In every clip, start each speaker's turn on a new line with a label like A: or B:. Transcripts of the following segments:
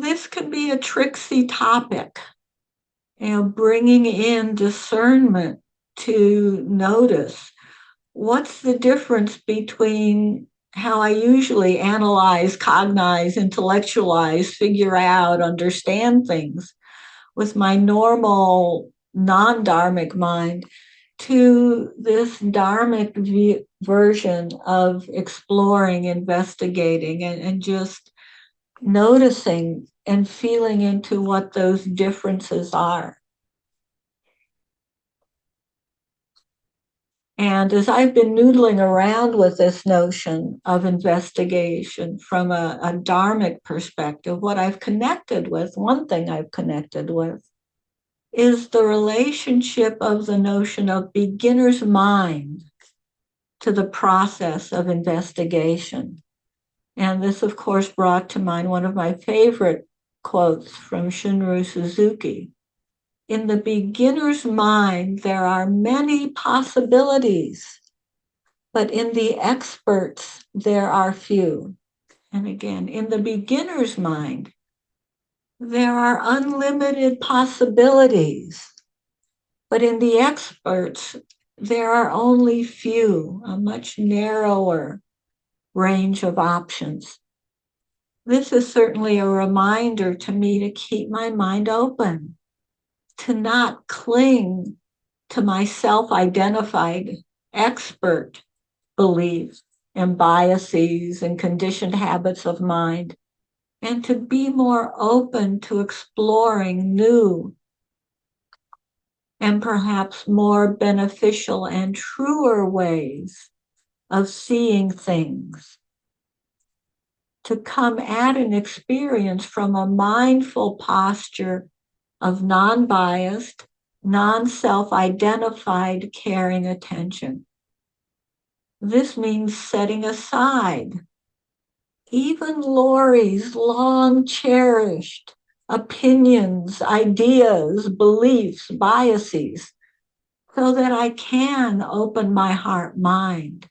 A: this can be a tricksy topic, bringing in discernment to notice what's the difference between how I usually analyze, cognize, intellectualize, figure out, understand things with my normal non-dharmic mind to this dharmic version of exploring, investigating, and just noticing and feeling into what those differences are. And as I've been noodling around with this notion of investigation from a dharmic perspective, what I've connected with, one thing I've connected with, is the relationship of the notion of beginner's mind to the process of investigation. And this, of course, brought to mind one of my favorite quotes from Shunryu Suzuki. In the beginner's mind, there are many possibilities, but in the expert's, there are few. And again, in the beginner's mind, there are unlimited possibilities, but in the expert's, there are only few, a much narrower range of options. This is certainly a reminder to me to keep my mind open, to not cling to my self-identified expert beliefs and biases and conditioned habits of mind, and to be more open to exploring new and perhaps more beneficial and truer ways of seeing things, to come at an experience from a mindful posture of non-biased, non-self-identified caring attention. This means setting aside even Lori's long cherished opinions, ideas, beliefs, biases, so that I can open my heart mind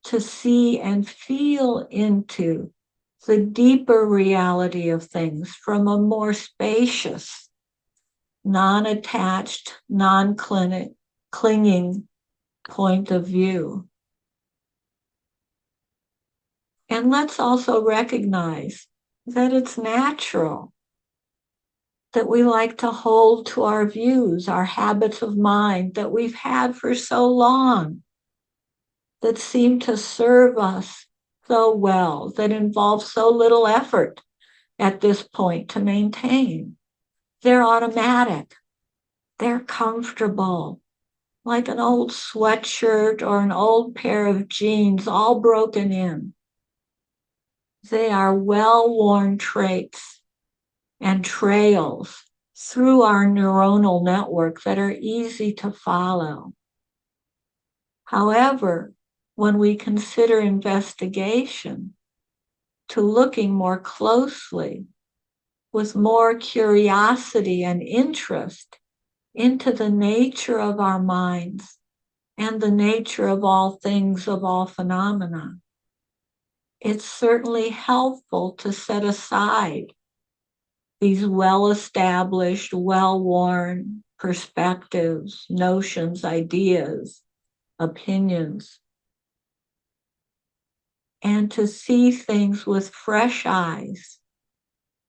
A: to see and feel into the deeper reality of things from a more spacious, non-attached, non-clinging point of view. And let's also recognize that it's natural that we like to hold to our views, our habits of mind that we've had for so long, that seem to serve us so well, that involve so little effort at this point to maintain. They're automatic. They're comfortable, like an old sweatshirt or an old pair of jeans, all broken in. They are well-worn traits and trails through our neuronal network that are easy to follow. However, when we consider investigation, to looking more closely with more curiosity and interest into the nature of our minds and the nature of all things, of all phenomena, it's certainly helpful to set aside these well-established, well-worn perspectives, notions, ideas, opinions, and to see things with fresh eyes,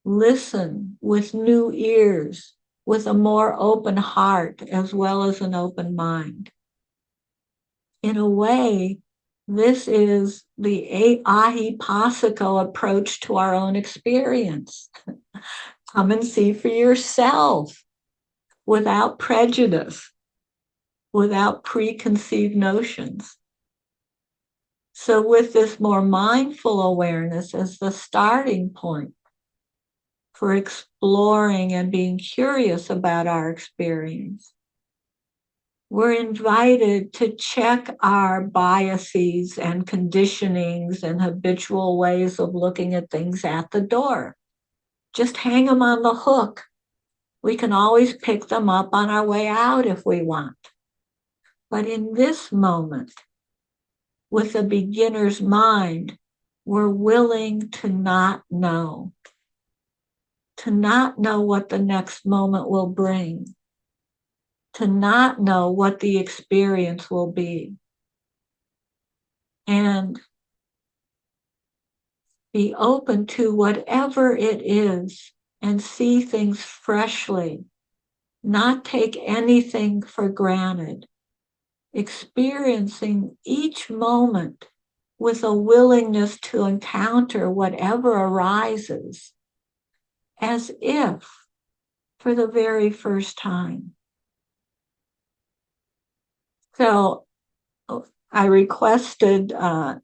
A: listen with new ears, with a more open heart as well as an open mind. In a way, this is the ahipasiko approach to our own experience. Come and see for yourself without prejudice, without preconceived notions. So with this more mindful awareness as the starting point for exploring and being curious about our experience, we're invited to check our biases and conditionings and habitual ways of looking at things at the door. Just hang them on the hook. We can always pick them up on our way out if we want. But in this moment, with a beginner's mind, we're willing to not know. to not know what the next moment will bring, to not know what the experience will be, and be open to whatever it is and see things freshly, not take anything for granted, experiencing each moment with a willingness to encounter whatever arises as if for the very first time. So I requested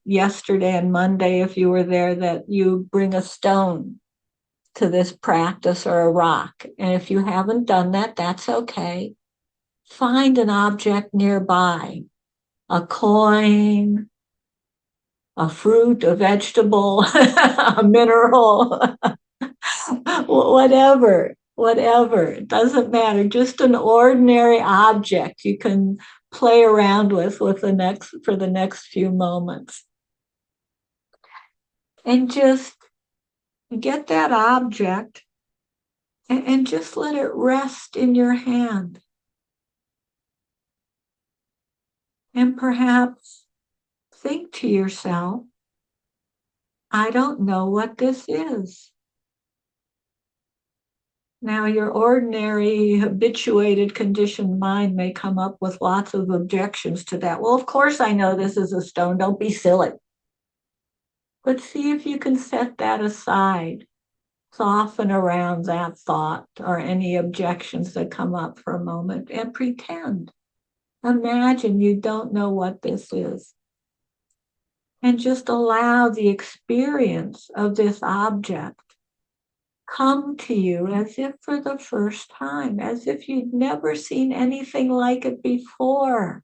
A: yesterday and Monday, if you were there, that you bring a stone to this practice or a rock. And if you haven't done that, that's okay. Find an object nearby, a coin, a fruit, a vegetable, a mineral, whatever. It doesn't matter. Just an ordinary object you can play around with for the next few moments. And just get that object and just let it rest in your hand. And perhaps think to yourself, I don't know what this is. Now, your ordinary, habituated, conditioned mind may come up with lots of objections to that. Well, of course I know this is a stone. Don't be silly. But see if you can set that aside, soften around that thought or any objections that come up for a moment, and pretend. Imagine you don't know what this is. And just allow the experience of this object come to you as if for the first time, as if you'd never seen anything like it before.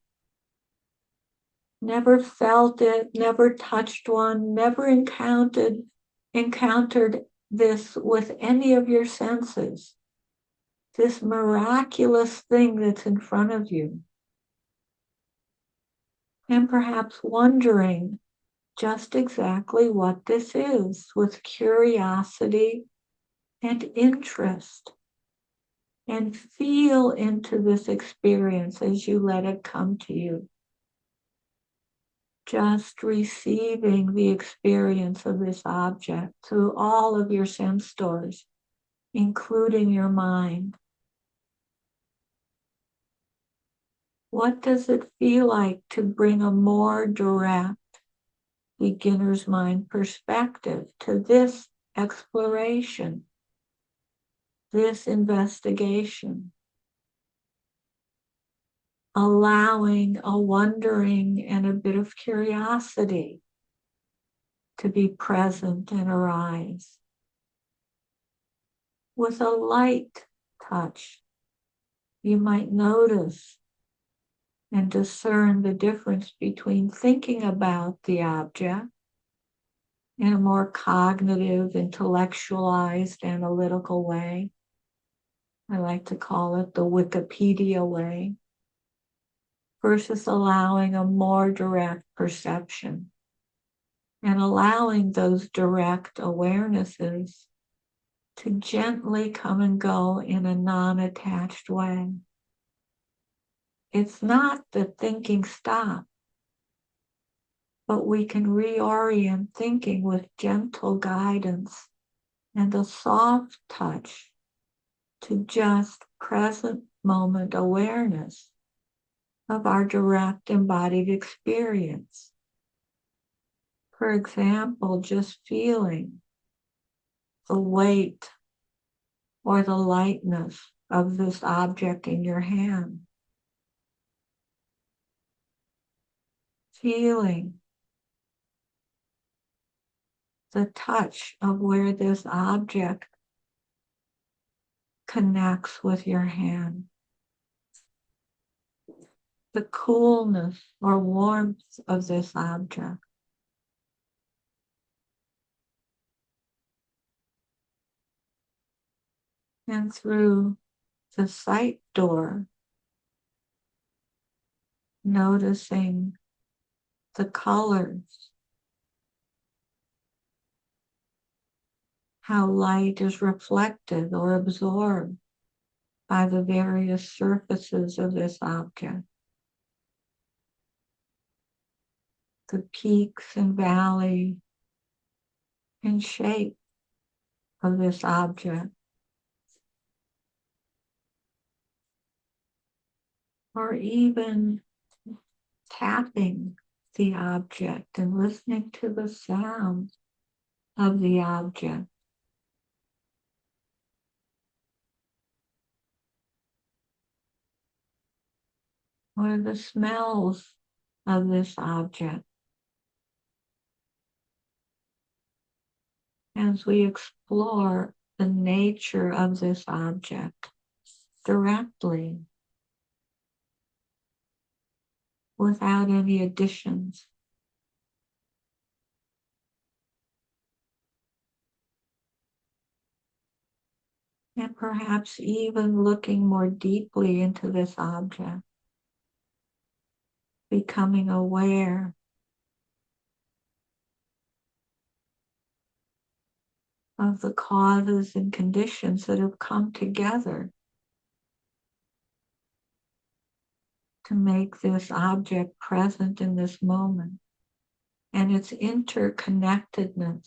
A: Never felt it, never touched one, never encountered this with any of your senses. This miraculous thing that's in front of you. And perhaps wondering just exactly what this is with curiosity and interest, and feel into this experience as you let it come to you. Just receiving the experience of this object through all of your sense doors, including your mind. What does it feel like to bring a more direct beginner's mind perspective to this exploration, this investigation? Allowing a wondering and a bit of curiosity to be present and arise. With a light touch, you might notice and discern the difference between thinking about the object in a more cognitive, intellectualized, analytical way. I like to call it the Wikipedia way, versus allowing a more direct perception and allowing those direct awarenesses to gently come and go in a non-attached way. It's not that thinking stops, but we can reorient thinking with gentle guidance and a soft touch to just present moment awareness of our direct embodied experience. For example, just feeling the weight or the lightness of this object in your hand. Feeling the touch of where this object connects with your hand. The coolness or warmth of this object. And through the sight door, noticing the colors, how light is reflected or absorbed by the various surfaces of this object, the peaks and valleys and shape of this object, or even tapping the object and listening to the sound of the object, or the smells of this object as we explore the nature of this object directly without any additions. And perhaps even looking more deeply into this object, becoming aware of the causes and conditions that have come together to make this object present in this moment, and its interconnectedness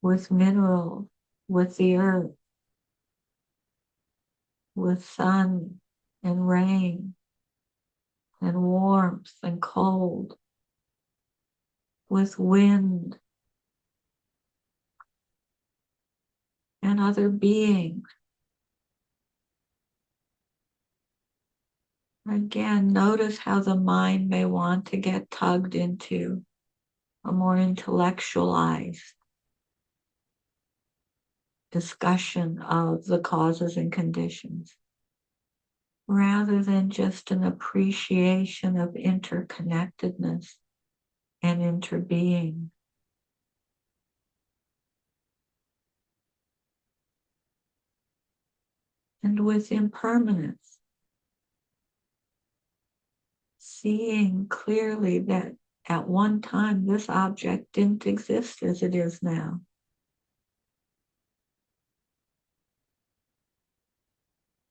A: with minerals, with the earth, with sun and rain and warmth and cold, with wind and other beings. Again, notice how the mind may want to get tugged into a more intellectualized discussion of the causes and conditions, rather than just an appreciation of interconnectedness and interbeing. And with impermanence, seeing clearly that at one time this object didn't exist as it is now.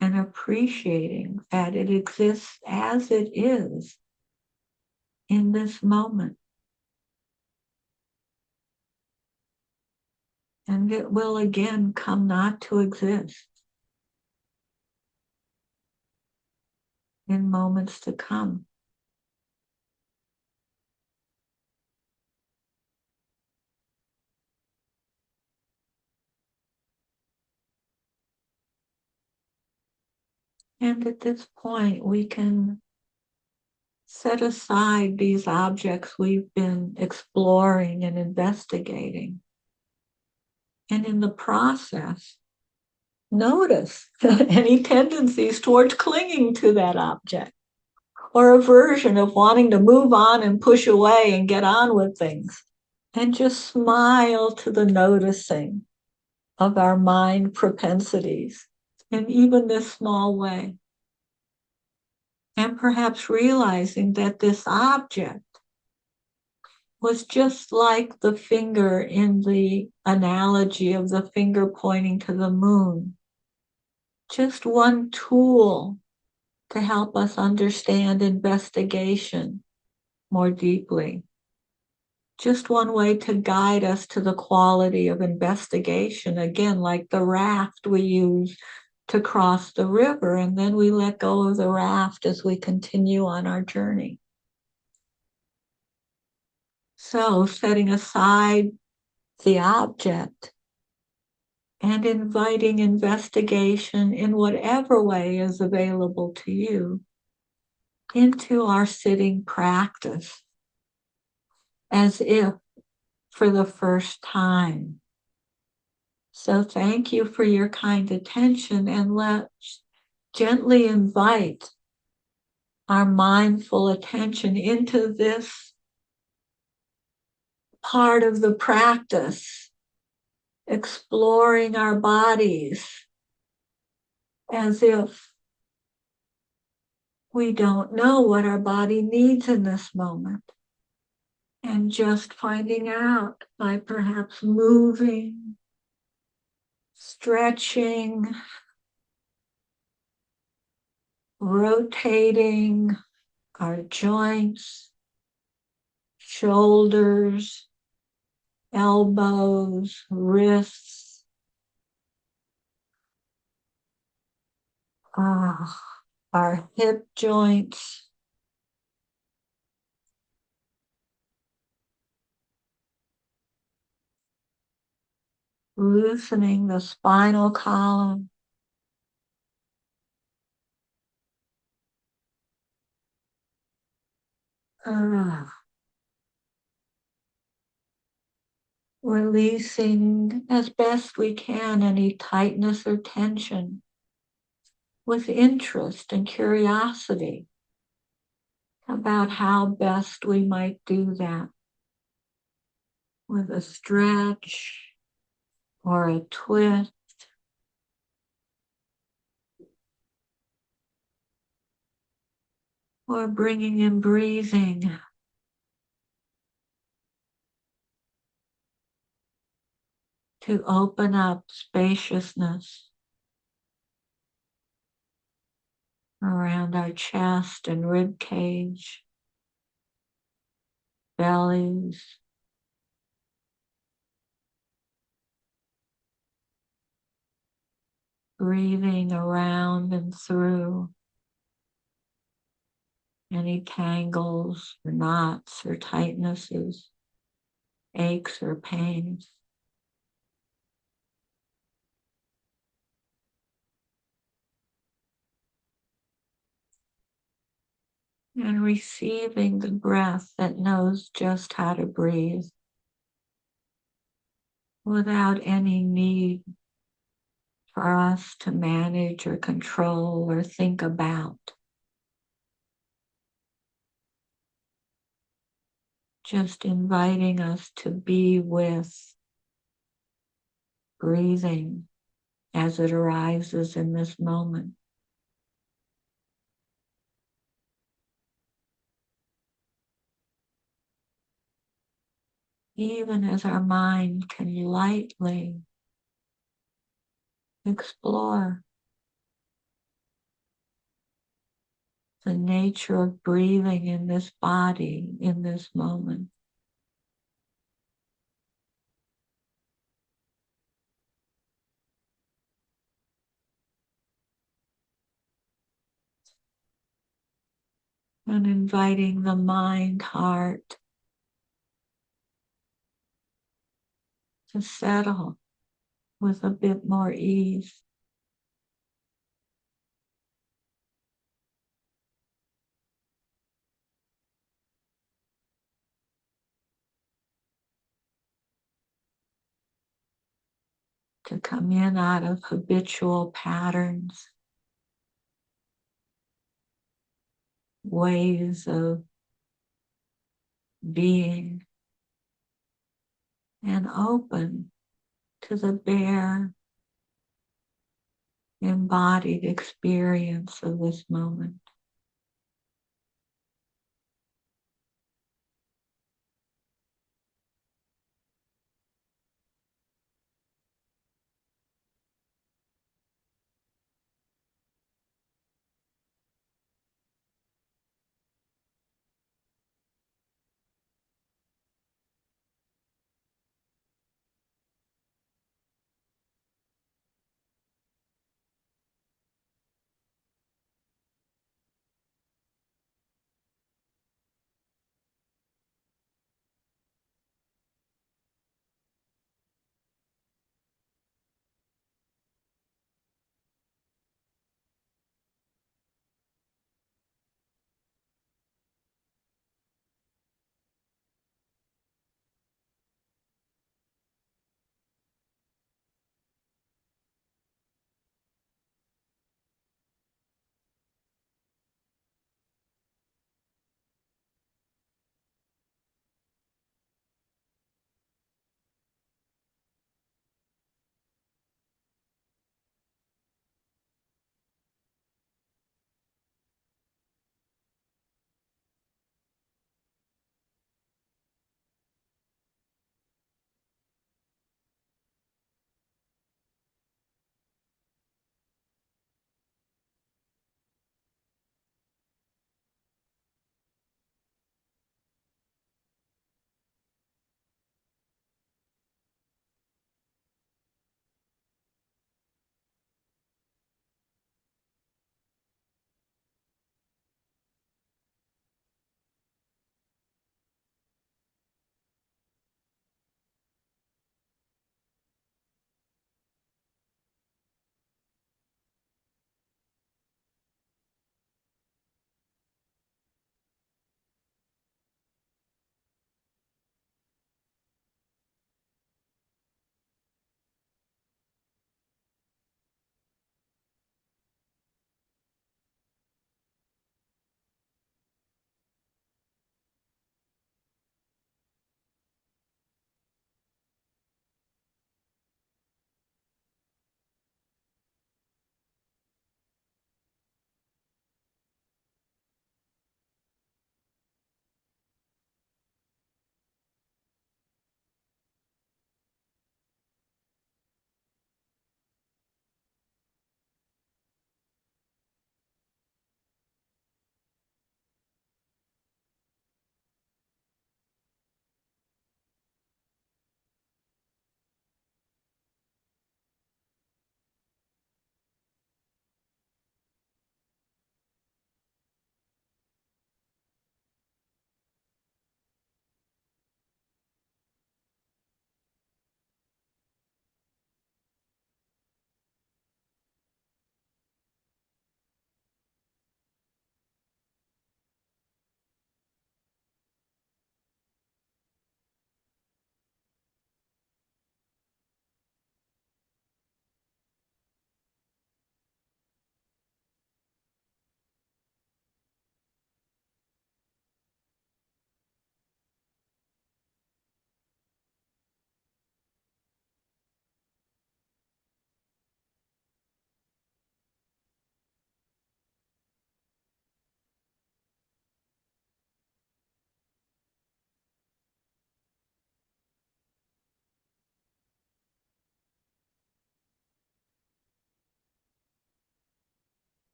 A: And appreciating that it exists as it is in this moment. And it will again come not to exist in moments to come. And at this point, we can set aside these objects we've been exploring and investigating. And in the process, notice any tendencies towards clinging to that object, or aversion of wanting to move on and push away and get on with things. And just smile to the noticing of our mind propensities in even this small way. And perhaps realizing that this object was just like the finger in the analogy of the finger pointing to the moon. Just one tool to help us understand investigation more deeply. Just one way to guide us to the quality of investigation, again, like the raft we use to cross the river, and then we let go of the raft as we continue on our journey. So, setting aside the object and inviting investigation in whatever way is available to you into our sitting practice, as if for the first time. So thank you for your kind attention, and let's gently invite our mindful attention into this part of the practice, exploring our bodies as if we don't know what our body needs in this moment. And just finding out by perhaps moving, stretching, rotating our joints, shoulders, elbows, wrists, our hip joints, loosening the spinal column, releasing as best we can any tightness or tension with interest and curiosity about how best we might do that with a stretch or a twist or bringing in breathing to open up spaciousness around our chest and rib cage, bellies, breathing around and through any tangles or knots or tightnesses, aches or pains. And receiving the breath that knows just how to breathe without any need for us to manage or control or think about. Just inviting us to be with breathing as it arises in this moment. Even as our mind can lightly explore the nature of breathing in this body, in this moment. And inviting the mind, heart to settle with a bit more ease. To come in out of habitual patterns, ways of being, and open to the bare, embodied experience of this moment.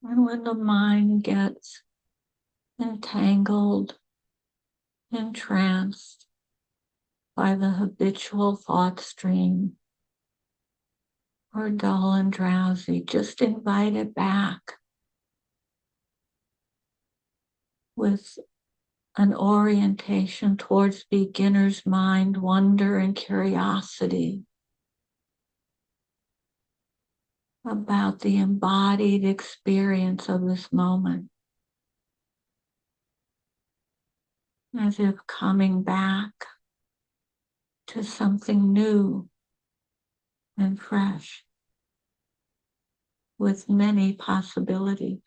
A: And when the mind gets entangled, entranced by the habitual thought stream, or dull and drowsy, just invite it back with an orientation towards beginner's mind, wonder and curiosity about the embodied experience of this moment, as if coming back to something new and fresh with many possibilities.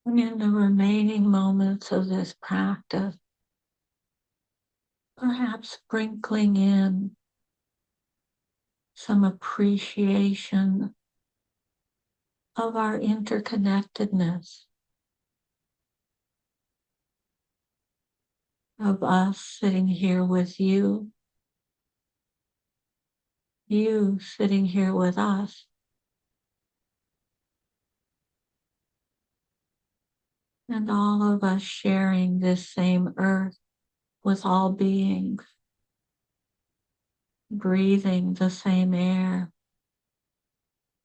A: And in the remaining moments of this practice, perhaps sprinkling in some appreciation of our interconnectedness, of us sitting here with you, you sitting here with us, and all of us sharing this same earth with all beings, breathing the same air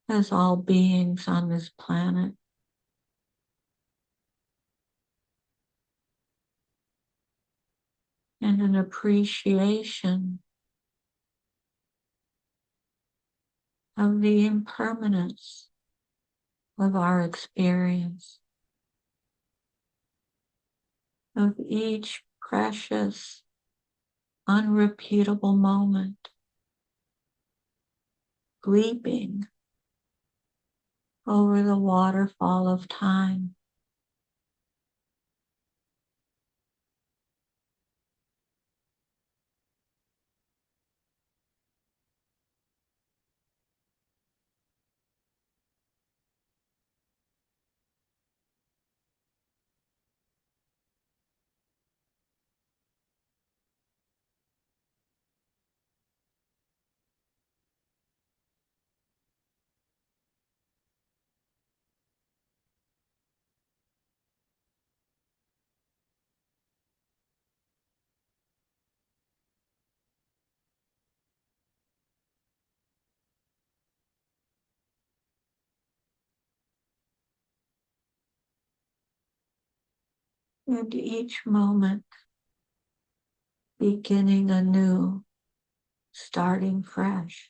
A: as all beings on this planet. And an appreciation of the impermanence of our experience, of each precious, unrepeatable moment, leaping over the waterfall of time. And each moment beginning anew, starting fresh.